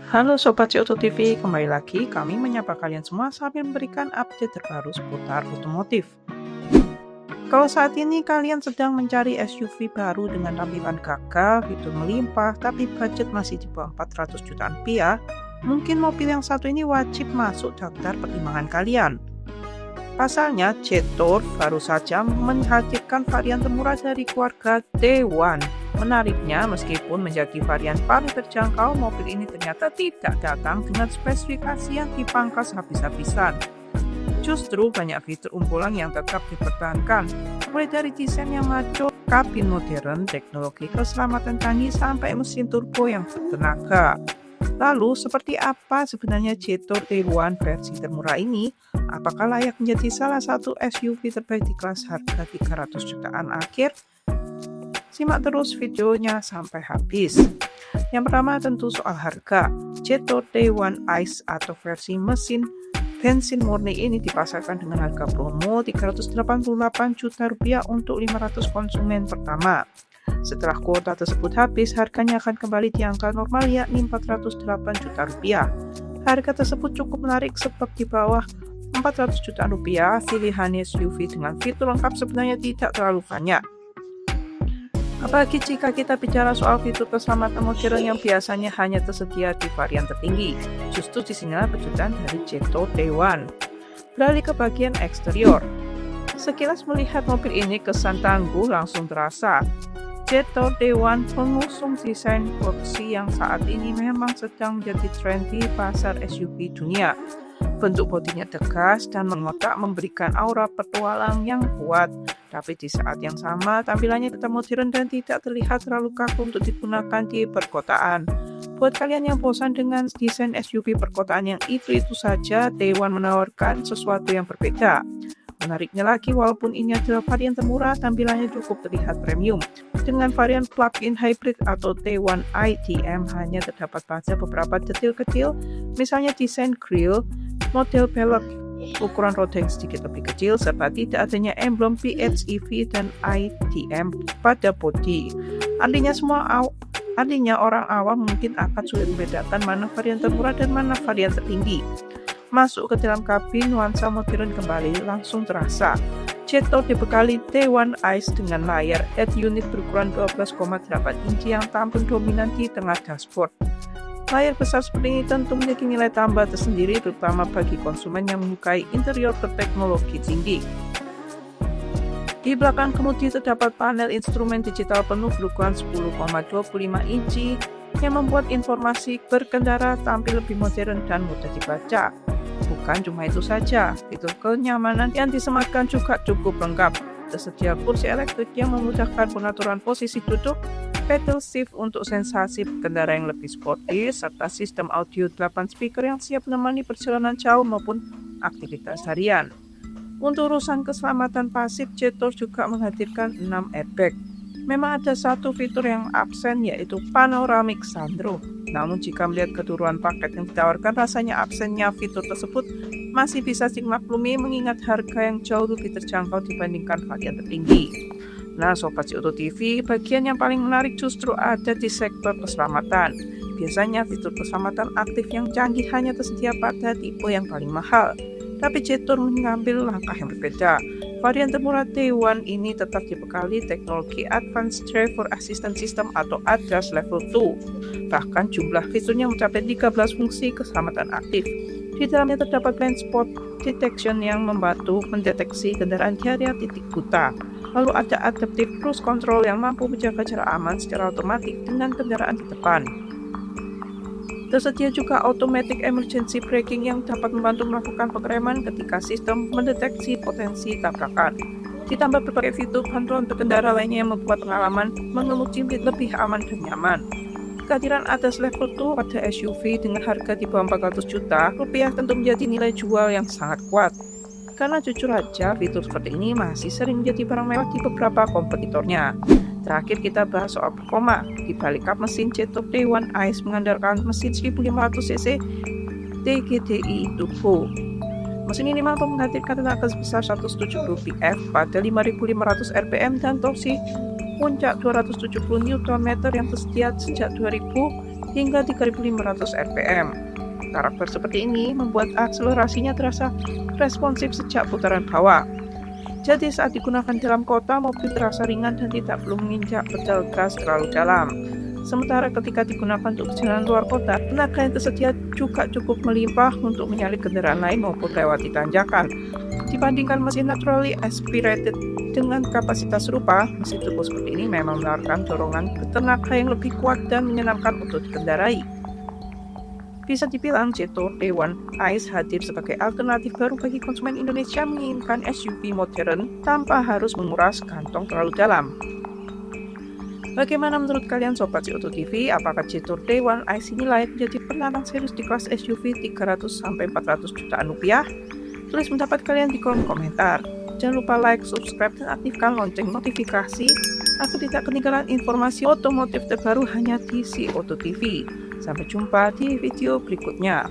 Halo Sobat Auto TV, kembali lagi kami menyapa kalian semua sambil memberikan update terbaru seputar otomotif. Kalau saat ini kalian sedang mencari SUV baru dengan tampilan gagah, fitur melimpah, tapi budget masih di bawah 400 jutaan rupiah, mungkin mobil yang satu ini wajib masuk daftar pertimbangan kalian. Pasalnya, Jetour baru saja menghadirkan varian termurah dari keluarga T1. Menariknya, meskipun menjadi varian paling terjangkau, mobil ini ternyata tidak datang dengan spesifikasi yang dipangkas habis-habisan. Justru banyak fitur unggulan yang tetap dipertahankan, mulai dari desain yang maco, kabin modern, teknologi keselamatan canggih, sampai mesin turbo yang bertenaga. Lalu, seperti apa sebenarnya Jetour T1 versi termurah ini? Apakah layak menjadi salah satu SUV terbaik di kelas harga 300 jutaan akhir? Simak terus videonya sampai habis. Yang pertama tentu soal harga. Jetour T1 ICE atau versi mesin bensin murni ini dipasarkan dengan harga promo 388 juta rupiah untuk 500 konsumen pertama. Setelah kuota tersebut habis, harganya akan kembali di angka normal yakni 408 juta rupiah. Harga tersebut cukup menarik sebab di bawah 400 juta rupiah, pilihan SUV dengan fitur lengkap sebenarnya tidak terlalu banyak. Apalagi jika kita bicara soal fitur keselamatan modern yang biasanya hanya tersedia di varian tertinggi. Justru disinilah kejutan dari Jetour T1. Beralih ke bagian eksterior. Sekilas melihat mobil ini kesan tangguh langsung terasa. Jetour T1 mengusung desain boxy yang saat ini memang sedang menjadi tren di pasar SUV dunia. Bentuk bodinya tegas dan mengotak memberikan aura petualang yang kuat. Tapi di saat yang sama, tampilannya tetap modern dan tidak terlihat terlalu kaku untuk digunakan di perkotaan. Buat kalian yang bosan dengan desain SUV perkotaan yang itu-itu saja, T1 menawarkan sesuatu yang berbeda. Menariknya lagi, walaupun ini adalah varian termurah, tampilannya cukup terlihat premium. Dengan varian plug-in hybrid atau T1 iDM hanya terdapat pada beberapa detail kecil, misalnya desain grille, model pelek, ukuran roda yang sedikit lebih kecil, serta tidak adanya emblem PHEV dan iDM pada bodi. Artinya orang awam mungkin akan sulit membedakan mana varian termurah dan mana varian tertinggi. Masuk ke dalam kabin, nuansa modern kembali langsung terasa. Jetour dibekali T1 ICE dengan layar head unit berukuran 12,8 inci yang tampil dominan di tengah dashboard. Layar besar seperti ini tentu memiliki nilai tambah tersendiri, terutama bagi konsumen yang menyukai interior berteknologi tinggi. Di belakang kemudi terdapat panel instrumen digital penuh berukuran 10,25 inci yang membuat informasi berkendara tampil lebih modern dan mudah dibaca. Bukan cuma itu saja, fitur kenyamanan yang disematkan juga cukup lengkap. Tersedia kursi elektrik yang memudahkan pengaturan posisi duduk, pedal shift untuk sensasi berkendara yang lebih sporty, serta sistem audio 8 speaker yang siap menemani perjalanan jauh maupun aktivitas harian. Untuk urusan keselamatan pasif, Jetour juga menghadirkan 6 airbag. Memang ada satu fitur yang absen, yaitu panoramic sunroof. Namun jika melihat keseluruhan paket yang ditawarkan, rasanya absennya fitur tersebut masih bisa dimaklumi mengingat harga yang jauh lebih terjangkau dibandingkan varian tertinggi. Nah Sobat Auto TV, bagian yang paling menarik justru ada di sektor keselamatan. Biasanya fitur keselamatan aktif yang canggih hanya tersedia pada tipe yang paling mahal. Tapi Jetour mengambil langkah yang berbeda. Varian termurah T1 ini tetap dibekali teknologi Advanced Driver Assistance System atau ADAS Level 2. Bahkan jumlah fiturnya mencapai 13 fungsi keselamatan aktif. Di dalamnya terdapat blind spot detection yang membantu mendeteksi kendaraan di area titik buta. Lalu ada adaptive cruise control yang mampu menjaga jarak aman secara otomatis dengan kendaraan di depan. Tersedia juga automatic emergency braking yang dapat membantu melakukan pengereman ketika sistem mendeteksi potensi tabrakan. Ditambah berbagai fitur bantuan berkendara lainnya yang membuat pengalaman mengemudi lebih aman dan nyaman. Kehadiran ADAS Level 2 pada SUV dengan harga di bawah 400 juta rupiah tentu menjadi nilai jual yang sangat kuat. Karena jujur aja, fitur seperti ini masih sering menjadi barang mewah di beberapa kompetitornya. Terakhir kita bahas soal performa. Di balik kap mesin Jetour T1 ICE mengandalkan mesin 1500 cc TGDI turbo. Mesin ini mampu menghadirkan tenaga sebesar 170 PS pada 5.500 rpm dan torsi puncak 270 Nm yang tersedia sejak 2000 hingga 3.500 rpm. Karakter seperti ini membuat akselerasinya terasa responsif sejak putaran bawah. Jadi saat digunakan dalam kota, mobil terasa ringan dan tidak perlu menginjak pedal gas terlalu dalam. Sementara ketika digunakan untuk perjalanan luar kota, tenaga yang tersedia juga cukup melimpah untuk menyalip kendaraan lain maupun lewati tanjakan. Dibandingkan mesin naturally aspirated dengan kapasitas serupa, mesin turbo seperti ini memang menawarkan dorongan tenaga yang lebih kuat dan menyenangkan untuk dikendarai. Bisa dibilang Jetour D1 Ice hadir sebagai alternatif baru bagi konsumen Indonesia menginginkan SUV modern tanpa harus menguras kantong terlalu dalam. Bagaimana menurut kalian Sobat CO2 TV? Apakah Jetour D1 Ice ini layak menjadi penantang serius di kelas SUV 300-400 jutaan rupiah? Tulis pendapat kalian di kolom komentar. Jangan lupa like, subscribe, dan aktifkan lonceng notifikasi agar tidak ketinggalan informasi otomotif terbaru hanya di CO2 TV. Sampai jumpa di video berikutnya.